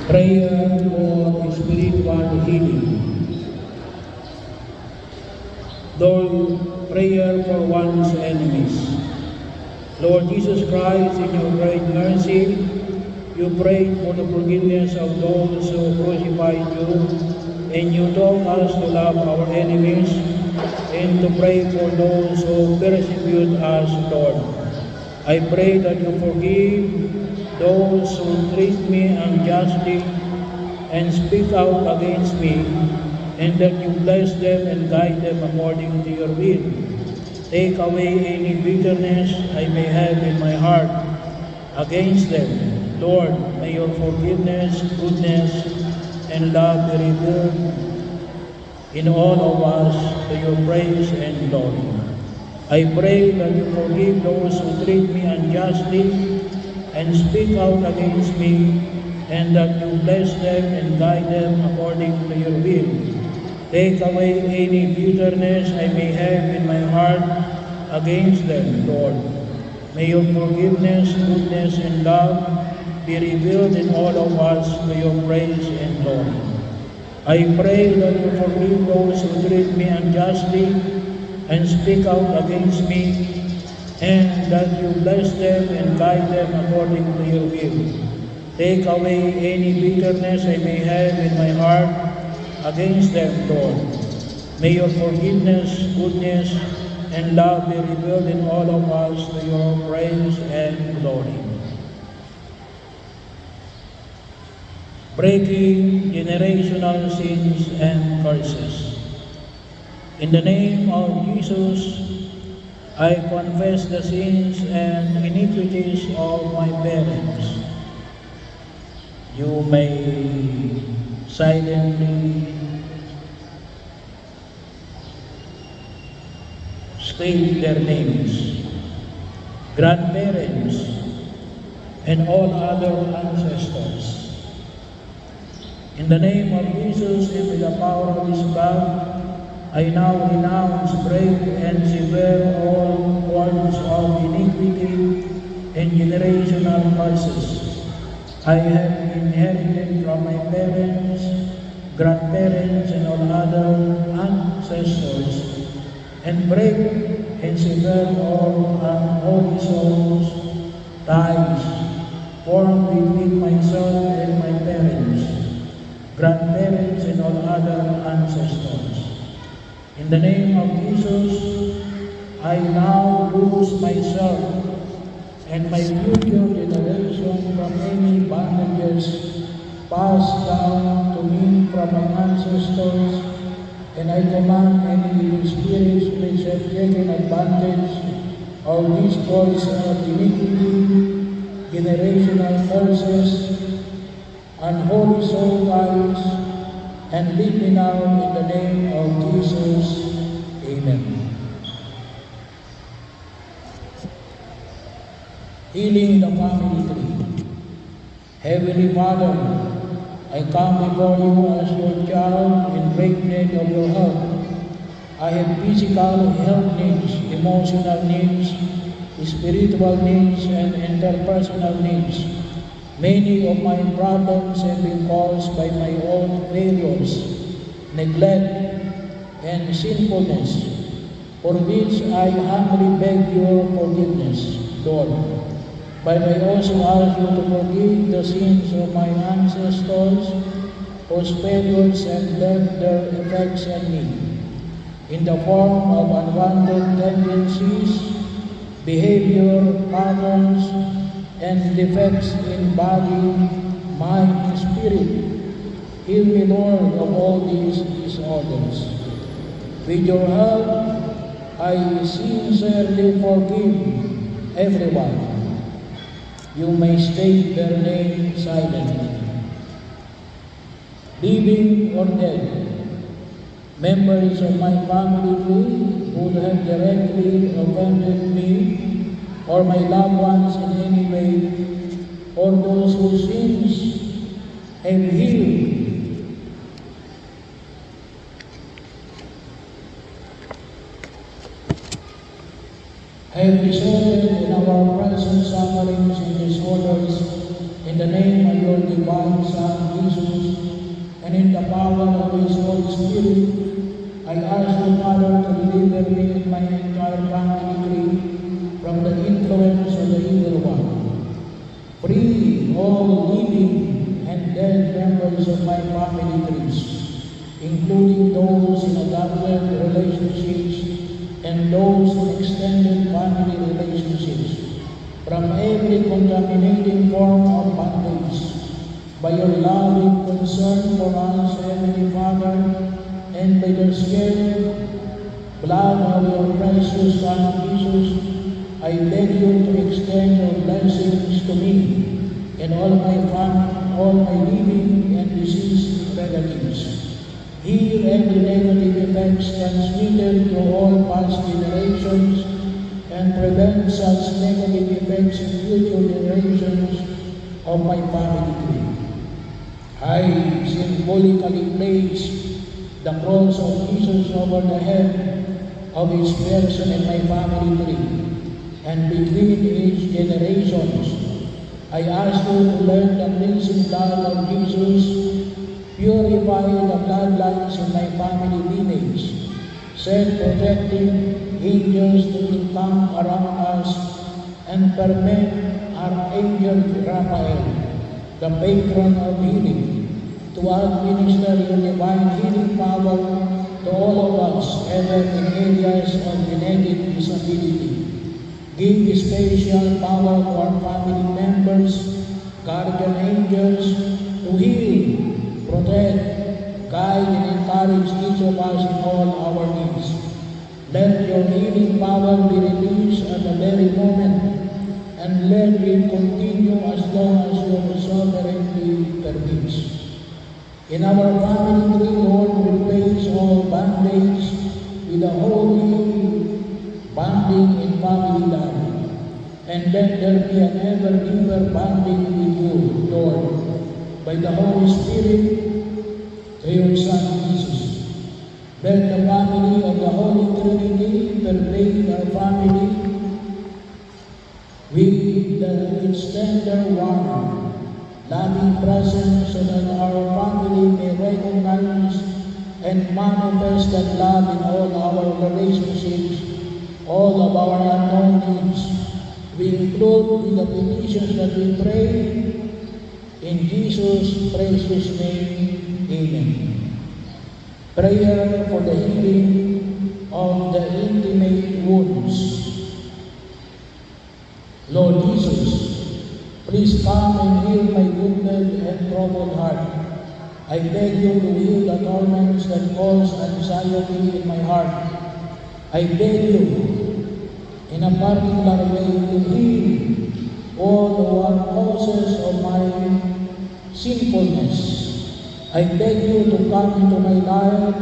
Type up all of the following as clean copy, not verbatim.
Prayer for spiritual healing. Lord, prayer for one's enemies. Lord Jesus Christ, in your great mercy, you prayed for the forgiveness of those who crucified you, and you taught us to love our enemies and to pray for those who persecute us, Lord. I pray that you forgive those who treat me unjustly and speak out against me, and that you bless them and guide them according to your will. Take away any bitterness I may have in my heart against them. Lord, may your forgiveness, goodness, and love be revealed in all of us to your praise and glory. I pray that you forgive those who treat me unjustly and speak out against me, and that you bless them and guide them according to your will. Take away any bitterness I may have in my heart against them, Lord. May your forgiveness, goodness, and love be revealed in all of us to your praise and glory. I pray that you forgive those who treat me unjustly and speak out against me, and that you bless them and guide them according to your will. Take away any bitterness I may have in my heart against them, Lord. May your forgiveness, goodness, and love be revealed in all of us to your praise and glory. Breaking generational sins and curses. In the name of Jesus, I confess the sins and iniquities of my parents. You may silently state their names, grandparents, and all other ancestors. In the name of Jesus and with the power of his blood, I now renounce, break, and sever all forms of iniquity and generational curses I have inherited from my parents, grandparents, and all other ancestors, and break and sever all unholy souls, ties formed between myself and my parents, grandparents, and all other ancestors. In the name of Jesus, I now loose myself and my future generation from any bondages passed down to me from my ancestors, and I command any evil spirits which have taken advantage of these causes of iniquity, generational curses, unholy soul ties, and lead me now in the name of Jesus. Amen. Healing the family tree. Heavenly Father, I come before you as your child in great need of your help. I have physical health needs, emotional needs, spiritual needs, and interpersonal needs. Many of my problems have been caused by my own failures, neglect, and sinfulness, for which I humbly beg your forgiveness, Lord. But I also ask you to forgive the sins of my ancestors, whose failures have left their effects on me, in the form of unwanted tendencies, behavior patterns, and defects in body, mind, and spirit. Heal me, Lord, of all these disorders. With your help, I sincerely forgive everyone. You may state their name silently. Living or dead, members of my family tree who have directly offended me or my loved ones in any way, or those whose sins have healed, have resulted in our present sufferings and disorders, in the name of your divine Son, Holy Spirit, I ask the Father to deliver me and my entire family from the influence of the evil one. Free all living and dead members of my family trees, including those in adopted relationships and those in extended family relationships, from every contaminating form of bondage. By your loving concern for us, Heavenly Father, and by the shed blood of your precious Son Jesus, I beg you to extend your blessings to me and all my living and deceased relatives. Heal every negative effects transmitted to all past generations and prevent such negative effects in future generations of my family tree. I symbolically place the cross of Jesus over the head of his person and my family tree, and between each generations, I ask you to let the cleansing blood of Jesus purify the bloodlines in my family lineage. Send protecting angels to encamp around us and permit Archangel Raphael, the patron of healing, to administer your divine healing power to all of us, even in areas of genetic disability. Give special power to our family members, guardian angels, to heal, protect, guide, and encourage each of us in all our needs. Let your healing power be released at the very moment, and let it continue as long as your sovereignty permits. In our family tree, Lord, replace all bondage with a holy bonding in family love, and let there be an ever-deeper bonding with you, Lord, by the Holy Spirit, to your Son Jesus. Let the family of the Holy Trinity pervade our family with its tender warmth, loving presence, so that our family may recognize and manifest that love in all our relationships, all of our unknown needs. We include with the petitions that we pray in Jesus' precious name. Amen. Prayer for the healing of the intimate wounds. Lord Jesus, please come and heal my wounded and troubled heart. I beg you to heal the torments that cause anxiety in my heart. I beg you, in a particular way, to heal all the causes of my sinfulness. I beg you to come into my life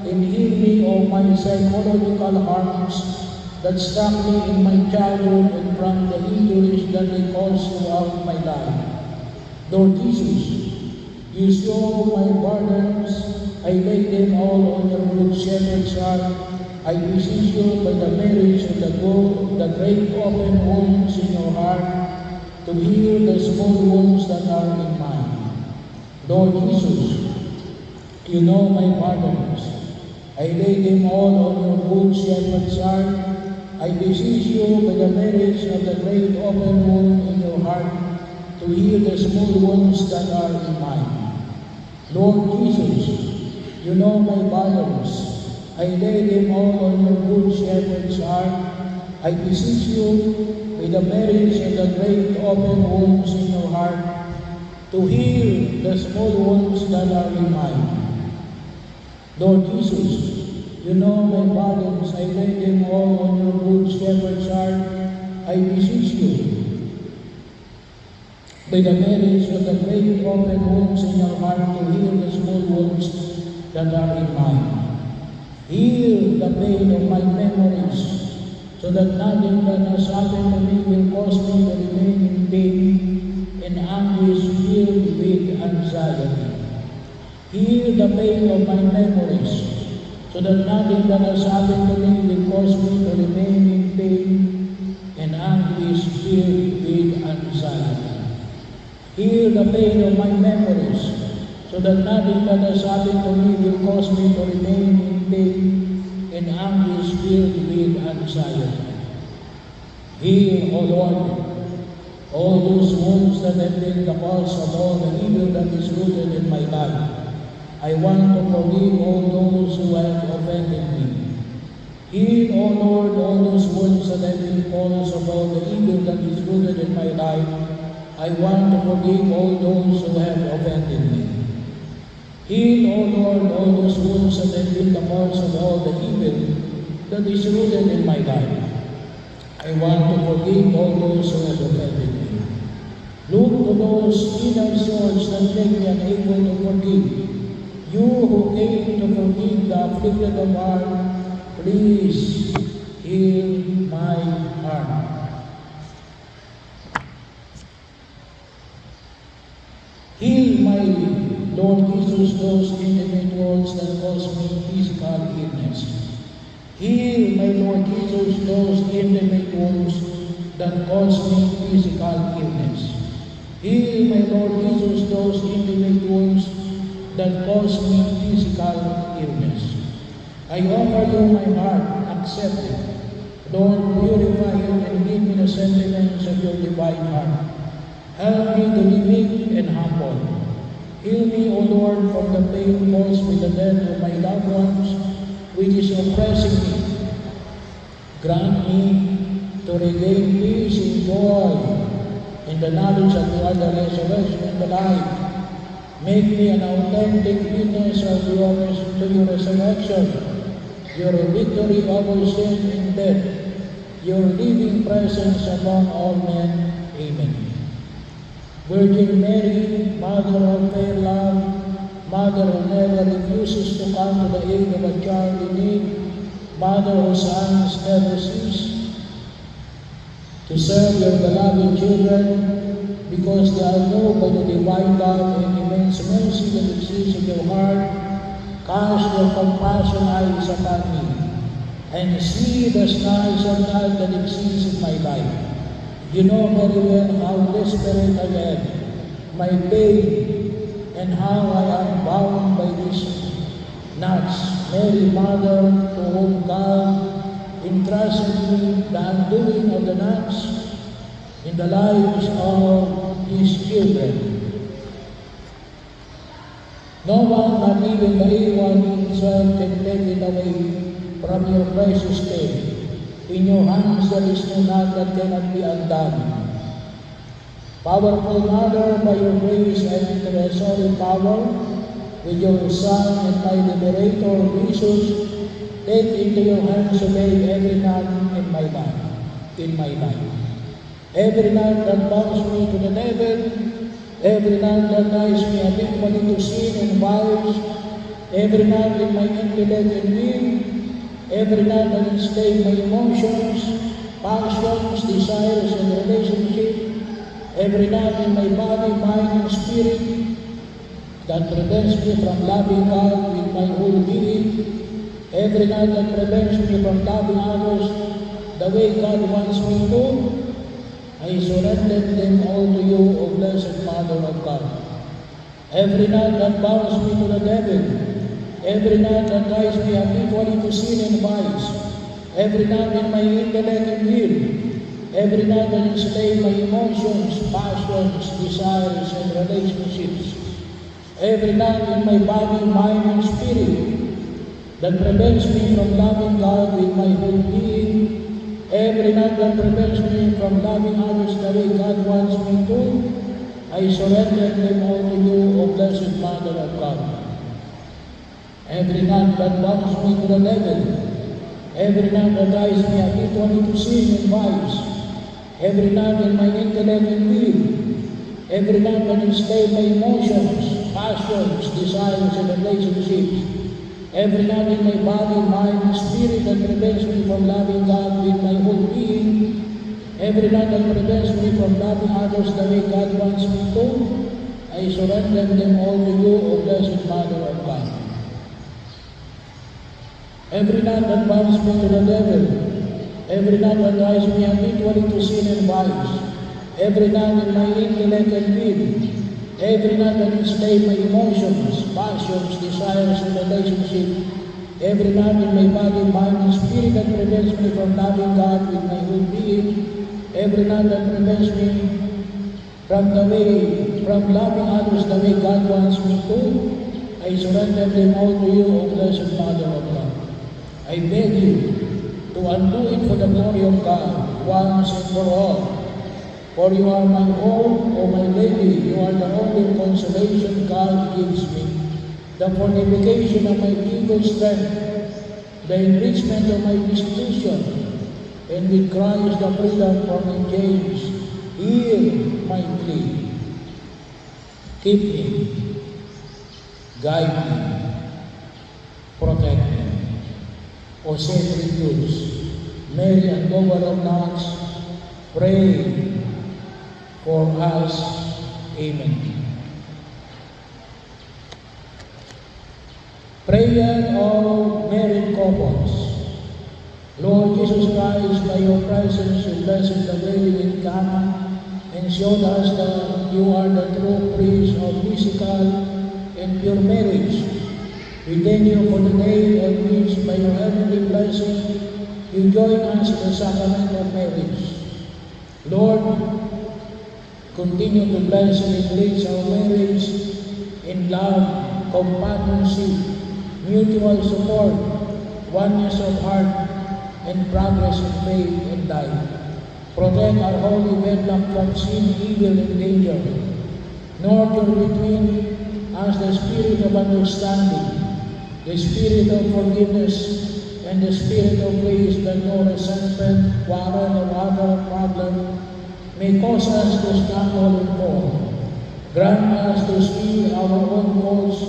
and heal me of my psychological harms that struck me in my childhood and from the injuries that they caused throughout my life. Lord Jesus, you saw my burdens, I lay them all on your good shepherd's heart. I beseech you by the merits of the great open wounds in your heart, to heal the small wounds that are in mine. Lord Jesus, you know my burdens. I lay them all on your good shepherd's heart. I beseech you by the merits of the great open wound in your heart, to heal the small wounds that are in mine. Lord Jesus, you know my burdens. I lay them all on your good shepherd's heart. I beseech you by the merits of the great open wounds in your heart, to heal the small wounds that are in mine. Lord Jesus, you know my burdens, I lay them all on your good shepherd's heart. I beseech you, by the merits of the great open wounds in your heart, to heal the small wounds that are in mine. Heal the pain of my memories, so that nothing that has happened to me will cause me to remain in pain and anguish filled with anxiety. Heal the pain of my memories, so that nothing that has happened to me will cause me to remain in pain and anguish filled with anxiety. Heal the pain of my memories, so that nothing that has happened to me will cause me to remain in pain and anguish filled with anxiety. Heal, O Lord, all those wounds that have been the cause of all the evil that is rooted in my life. I want to forgive all those who have offended me. Heal, O Lord, all those wounds that have been the cause of all the evil that is rooted in my life. I want to forgive all those who have offended me. Heal, O Lord, all those wounds that have been the cause of all the evil that is rooted in my life. I want to forgive all those who have offended me. Look to those inner souls that make me unable to forgive. You who came to forgive the afflicted of heart, please heal my heart. Heal my Lord Jesus those intimate wounds that cause me physical illness. Heal, my Lord Jesus, those intimate wounds that cause me physical illness. Heal, my Lord Jesus, those intimate wounds that cause me physical illness. I offer you my heart, accept it. Lord, purify it and give me the sentiments of your divine heart. Help me to be meek and humble. Heal me, O Lord, from the pain caused by the death of my loved ones, which is oppressing me. Grant me to regain peace and joy in the knowledge that you are the resurrection and the life. Make me an authentic witness of to your resurrection, your victory over sin and death, your living presence among all men. Amen. Virgin Mary, Mother of fair love, Mother who never refuses to come to the aid of a child in need, Mother whose hands never cease to serve your beloved children, because they are moved by the divine love and immense mercy that exists in your heart, cast your compassion eyes upon me, and see the stars of night that exists in my life. You know very well how desperate I am, my pain, and how I am bound by these knots. Mary, Mother, to whom God entrusted me the undoing of the knots in the lives of His children. No one, not even the evil himself, can take it away from your precious faith. In your hands there is no knot that cannot be undone. Powerful Mother, by your grace and intercessory power, with your Son and my Liberator, Jesus, take into your hands away every knot in my life. Every knot that binds me to the devil, every knot that ties me habitually to sin and vice, every knot in my intellect and will, every knot that enslaves my emotions, passions, desires, and relationships, every knot in my body, mind, and spirit that prevents me from loving God with my whole being, every knot that prevents me from loving others the way God wants me to, I surrender them all to you, O Blessed Mother of God. Every knot that binds me to the devil, every knot that ties me habitually to sin and vice, every knot in my intellect and will, every knot that enslaves my emotions, passions, desires, and relationships, every knot in my body, mind, and spirit that prevents me from loving God with my whole being, every knot that prevents me from loving others the way God wants me to, I surrender them all to you, O Blessed Mother of God. Every knot that binds me to the devil, every knot that ties me habitually to sin and vice, every knot in my intellect and will, every knot that enslaves my emotions, passions, desires, and relationships, every knot in my body, mind, and spirit that prevents me from loving God with my whole being, every knot that prevents me from loving others the way God wants me to, I surrender them all to you, O Blessed Mother of God. Every knot that binds me to the devil, every knot that ties me habitually to sin and vice, every knot in my intellect and will, Every night I enslave my emotions, passions, desires, and relationship. Every night in my body, mind, and spirit that prevents me from loving God with my whole being. Every night that prevents me from loving others the way God wants me to. I surrender them all to you, O Blessed Mother of God. I beg you to undo it for the glory of God, once and for all. For you are my home, O my Lady, you are the only consolation God gives me, the fortification of my feeble strength, the enrichment of my destitution, and with Christ the freedom from my chains. Hear my plea. Keep me, guide me, protect me. O Saint Refuge, Mary and Lover of Nuns, pray for us. Amen. Prayer of married couples. Lord Jesus Christ, by your presence you blessed the wedding in Cana and showed us that you are the true priest of physical and pure marriage. We thank you for the day on which, by your heavenly blessing, you join us in the sacrament of marriage. Lord, continue to bless and enrich our marriage in love, companionship, mutual support, oneness of heart, and progress in faith and life. Protect our holy wedlock from sin, evil, and danger. Nurture between us the spirit of understanding, the spirit of forgiveness, and the spirit of grace that no resentment, quarrel, or other problem may cause us to stumble and fall. Grant us to see our own faults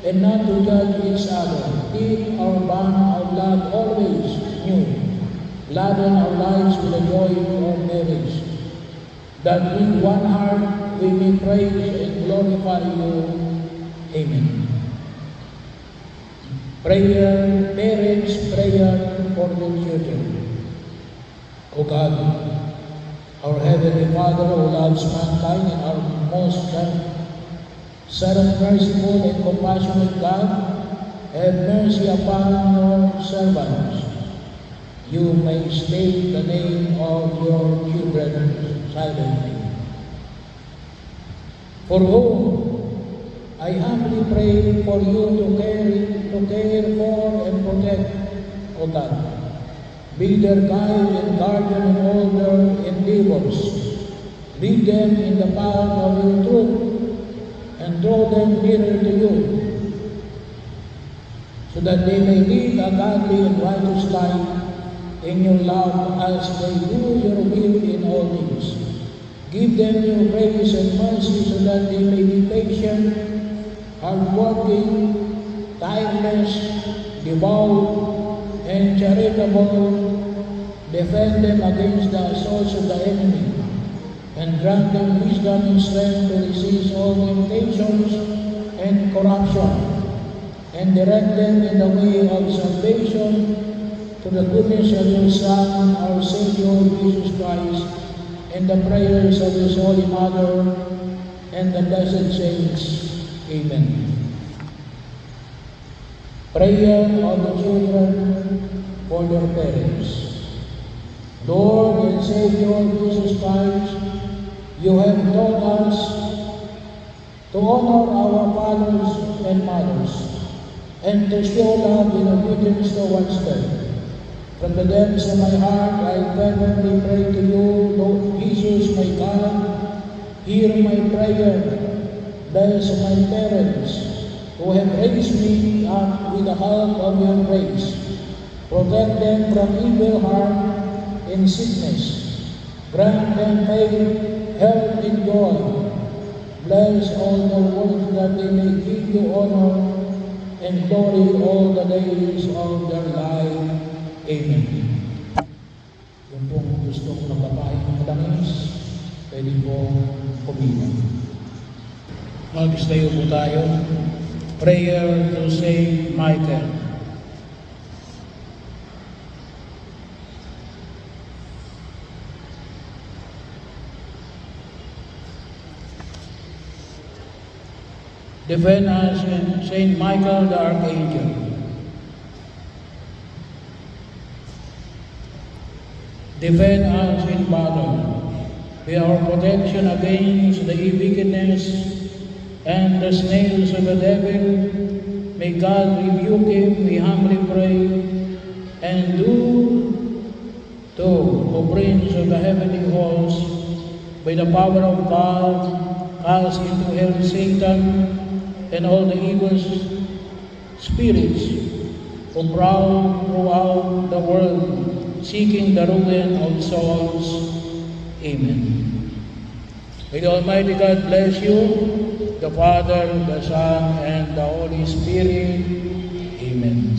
and not to judge each other. Keep our bond of love always new. Gladden our lives with the joy of marriage, that with one heart we may praise and glorify you. Amen. Prayer, parents' prayer for the children. O God, our Heavenly Father who loves mankind and our most servant, merciful and compassionate God, have mercy upon your servants. You may state the name of your children silently. For whom I humbly pray for you to care for and protect, O God. Be their guide and guardian in all their endeavors. Lead them in the path of your truth and draw them nearer to you, so that they may lead a godly and righteous life in your love as they do your will in all things. Give them your grace and mercy so that they may be patient, hardworking, tireless, devout, and charitable. Defend them against the assaults of the enemy, and grant them wisdom and strength to resist all temptations and corruption, and direct them in the way of salvation to the goodness of your Son, our Savior, Jesus Christ, and the prayers of His Holy Mother and the blessed saints. Amen. Prayer of the children for their parents. Lord and Savior Jesus Christ, you have taught us to honor our fathers and mothers, and to show love in obedience towards them. From the depths of my heart, I fervently pray to you, Lord Jesus, my God, hear my prayer. Bless my parents who have raised me up with the help of your grace. Protect them from evil, harm, and sickness. Grant them faith, health, and joy. Bless all their works that they may give you honor and glory all the days of their life. Amen. Yung pong gusto kong nagpapahin ng madamis, pwede pong pumilang. Mag-stayo po tayo. Prayer to Saint Michael. Defend us, Saint Michael the Archangel. Defend us in battle. Be our protection against the wickedness and the snails of the devil. May God rebuke him, we humbly pray. And do to, O Prince of the heavenly host, by the power of God, cast into hell Satan and all the evil spirits who prowl throughout the world, seeking the ruin of souls. Amen. May the Almighty God bless you, the Father, the Son, and the Holy Spirit. Amen.